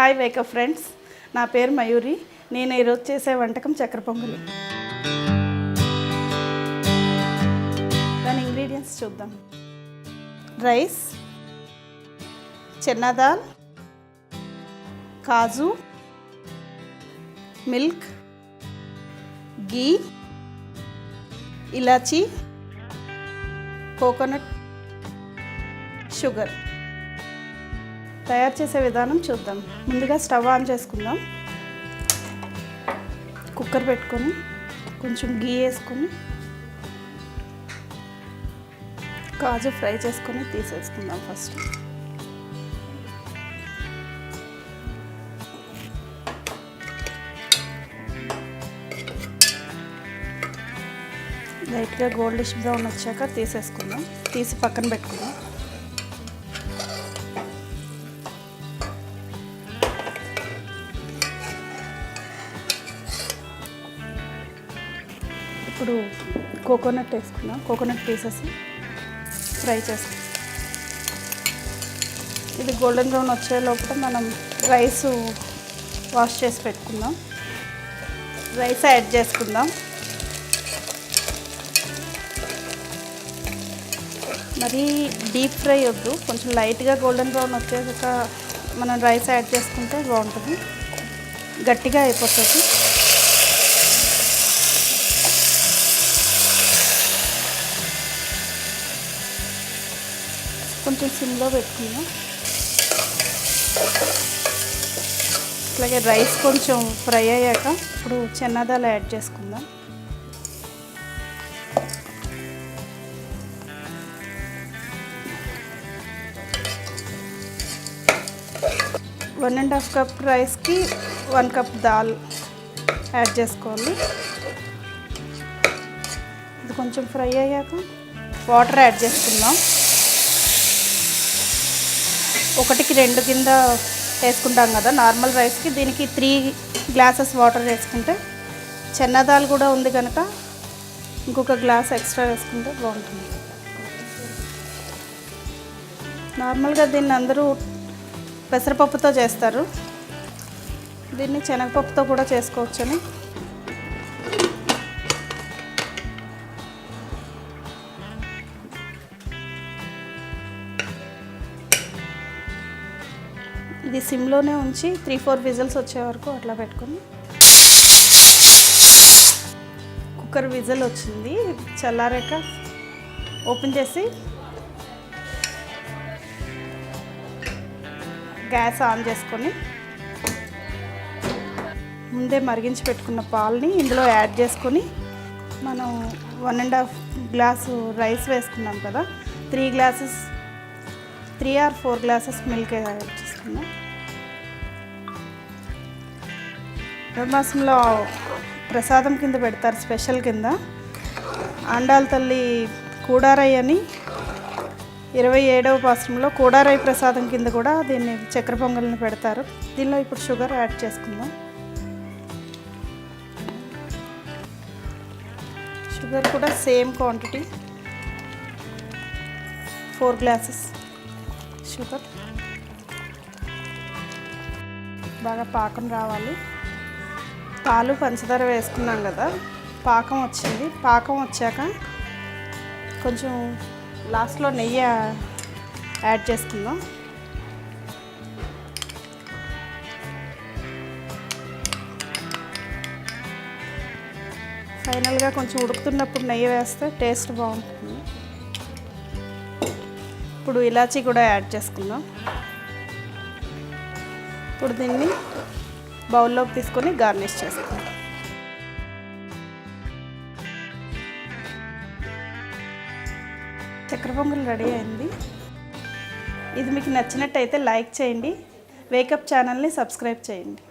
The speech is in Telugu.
హాయ్ వేకప్ ఫ్రెండ్స్, నా పేరు మయూరి. నేను ఈరోజు చేసే వంటకం చక్కెర పొంగలి. దాని ఇంగ్రీడియంట్స్ చూద్దాం. రైస్, చెన్నా దాల్, కాజు, మిల్క్, గీ, ఇలాచీ, కోకోనట్, షుగర్. తయారు చేసే విధానం చూద్దాం. ముందుగా స్టవ్ ఆన్ చేసుకుందాం. కుక్కర్ పెట్టుకొని కొంచెం గీ వేసుకొని కాజు ఫ్రై చేసుకొని తీసేసుకుందాం. ఫస్ట్ లైట్గా గోల్డిష్ బ్రౌన్ వచ్చాక తీసేసుకుందాం. తీసి పక్కన పెట్టుకుందాం. ఇప్పుడు కోకోనట్ వేసుకుందాం. కోకోనట్ పీసెస్ ఫ్రై చేసుకుందాం. ఇది గోల్డెన్ బ్రౌన్ వచ్చే లోపల మనం రైస్ వాష్ చేసి పెట్టుకుందాం. రైస్ యాడ్ చేసుకుందాం. మరీ డీప్ ఫ్రై వద్దు, కొంచెం లైట్గా గోల్డెన్ బ్రౌన్ వచ్చేసాక మనం రైస్ యాడ్ చేసుకుంటే బాగుంటుంది. గట్టిగా అయిపోతుంది. కొంచెం సిమ్లో పెట్టుకుందాం. అలాగే రైస్ కొంచెం ఫ్రై అయ్యాక ఇప్పుడు చెన్నా దాల్ యాడ్ చేసుకుందాం. వన్ అండ్ హాఫ్ కప్ రైస్కి 1 కప్ దాల్ యాడ్ చేసుకోవాలి. ఇది కొంచెం ఫ్రై అయ్యాక వాటర్ యాడ్ చేసుకుందాం. 1కి 2 కింద వేసుకుంటాం కదా నార్మల్ రైస్కి. దీనికి 3 గ్లాసెస్ వాటర్ వేసుకుంటే, చెన్నా దాల్ కూడా ఉంది కనుక ఇంకొక గ్లాస్ ఎక్స్ట్రా వేసుకుంటే బాగుంటుంది. నార్మల్గా దీన్ని అందరూ పెసరపప్పుతో చేస్తారు. దీన్ని శనగపప్పుతో కూడా చేసుకోవచ్చని. ఇది సిమ్లోనే ఉంచి 3-4 విజిల్స్ వచ్చే వరకు అట్లా పెట్టుకొని. కుక్కర్ విజిల్ వచ్చింది. చల్లారాక ఓపెన్ చేసి గ్యాస్ ఆన్ చేసుకొని ముందే మరిగించి పెట్టుకున్న పాలని ఇందులో యాడ్ చేసుకొని మనం 1.5 గ్లాసు రైస్ వేసుకున్నాం కదా, 3 or 4 గ్లాసెస్ మిల్క్ యాడ్ చేసుకున్నాం. మాసంలో ప్రసాదం కింద పెడతారు, స్పెషల్ కింద. ఆండాళ్ళ తల్లి కూడారై అని 27వ పాశ్రంలో కూడారై ప్రసాదం కింద కూడా దీన్ని చక్కెర పొంగల్ని పెడతారు. దీనిలో ఇప్పుడు షుగర్ యాడ్ చేసుకుందాం. షుగర్ కూడా సేమ్ క్వాంటిటీ, 4 గ్లాసెస్ షుగర్. బాగా పాకం రావాలి. పాలు పంచదార వేసుకున్నాం కదా, పాకం వచ్చింది. పాకం వచ్చాక కొంచెం లాస్ట్లో నెయ్యి యాడ్ చేసుకుందాం. ఫైనల్గా కొంచెం ఉడుకుతున్నప్పుడు నెయ్యి వేస్తే టేస్ట్ బాగుంటుంది. ఇప్పుడు ఇలాచీ కూడా యాడ్ చేసుకుందాం. ఇప్పుడు దీన్ని బౌల్లోకి తీసుకొని గార్నిష్ చేసుకుందాం. చక్కెర పొంగల్ రెడీ అయింది. ఇది మీకు నచ్చినట్టయితే లైక్ చేయండి. వేకప్ ఛానల్ని సబ్స్క్రైబ్ చేయండి.